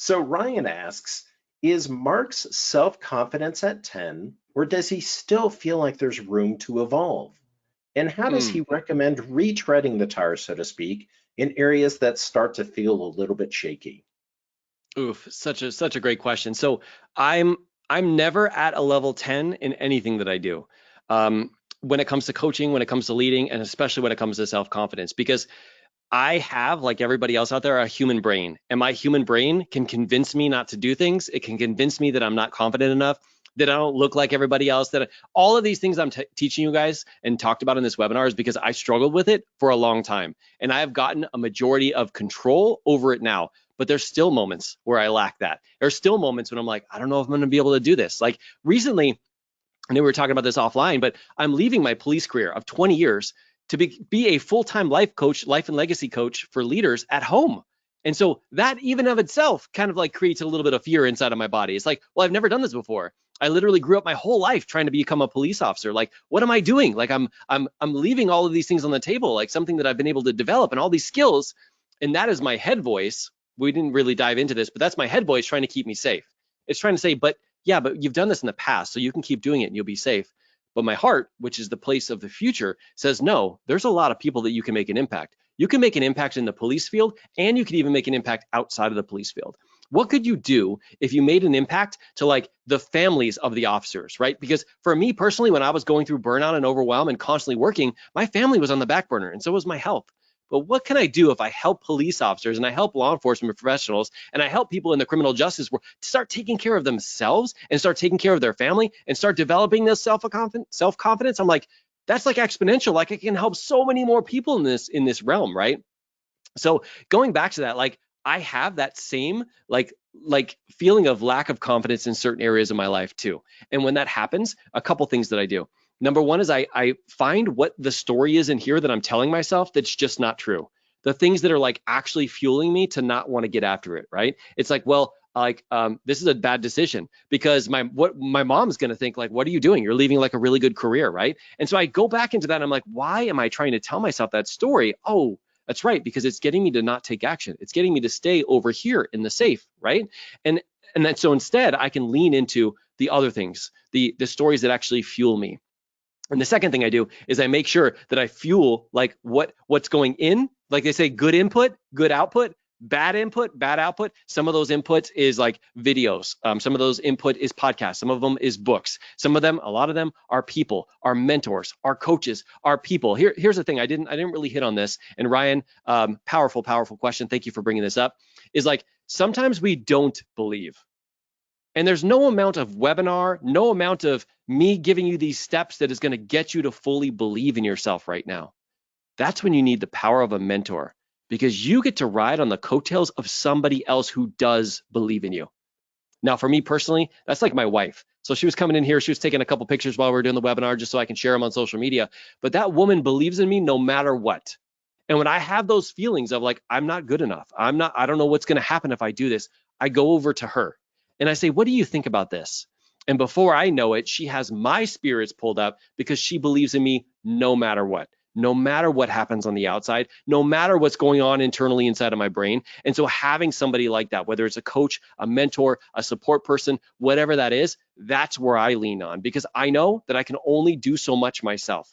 So Ryan asks, is Mark's self-confidence at 10, or does he still feel like there's room to evolve? And how does Mm, he recommend retreading the tire, so to speak, in areas that start to feel a little bit shaky? oof, such a great question. So I'm I'm never at a level 10 in anything that I do. When it comes to coaching, when it comes to leading, and especially when it comes to self-confidence, because I have, like everybody else out there, a human brain, and my human brain can convince me not to do things. It can convince me that I'm not confident enough, that I don't look like everybody else. That all of these things I'm teaching you guys and talked about in this webinar is because I struggled with it for a long time, and I have gotten a majority of control over it now. But there's still moments where I lack that. There's still moments when I'm like, I don't know if I'm going to be able to do this. Like recently, I know we were talking about this offline, but I'm leaving my police career of 20 years to be a full-time life coach, life and legacy coach for leaders at home. And so that even of itself kind of like creates a little bit of fear inside of my body. It's like, well, I've never done this before. I literally grew up my whole life trying to become a police officer. Like, what am I doing? Like I'm leaving all of these things on the table, like something that I've been able to develop and all these skills. And that is my head voice. We didn't really dive into this, but that's my head voice trying to keep me safe. It's trying to say, but yeah, but you've done this in the past, so you can keep doing it and you'll be safe. But my heart, which is the place of the future, says no, there's a lot of people that you can make an impact. You can make an impact in the police field, and you can even make an impact outside of the police field. What could you do if you made an impact to like the families of the officers, right? Because for me personally, when I was going through burnout and overwhelm and constantly working, my family was on the back burner, and so was my health. But what can I do if I help police officers and I help law enforcement professionals and I help people in the criminal justice world to start taking care of themselves and start taking care of their family and start developing this self-confidence? I'm like, that's like exponential. Like it can help so many more people in this realm, right? So going back to that, like I have that same like feeling of lack of confidence in certain areas of my life too. And when that happens, a couple things that I do. Number one is I find what the story is in here that I'm telling myself that's just not true. The things that are like actually fueling me to not want to get after it, right? It's like, well, this is a bad decision because my mom's gonna think like, what are you doing? You're leaving like a really good career, right? And so I go back into that and I'm like, why am I trying to tell myself that story? Oh, that's right, because it's getting me to not take action. It's getting me to stay over here in the safe, right? And and then so instead I can lean into the other things, the stories that actually fuel me. And the second thing I do is I make sure that I fuel like what's going in. Like they say, good input, good output. Bad input, bad output. Some of those inputs is like videos. Some of those input is podcasts. Some of them is books. Some of them, a lot of them are people, are mentors, are coaches, are people. Here's the thing. I didn't really hit on this. And Ryan, powerful question. Thank you for bringing this up. Is like sometimes we don't believe. And there's no amount of webinar, no amount of me giving you these steps that is going to get you to fully believe in yourself right now. That's when you need the power of a mentor because you get to ride on the coattails of somebody else who does believe in you. Now, for me personally, that's like my wife. So she was coming in here, she was taking a couple pictures while we were doing the webinar just so I can share them on social media. But that woman believes in me no matter what. And when I have those feelings of like, I'm not good enough, I don't know what's going to happen if I do this, I go over to her and I say, what do you think about this? And before I know it, she has my spirits pulled up because she believes in me no matter what happens on the outside, no matter what's going on internally inside of my brain. And so having somebody like that, whether it's a coach, a mentor, a support person, whatever that is, that's where I lean on because I know that I can only do so much myself.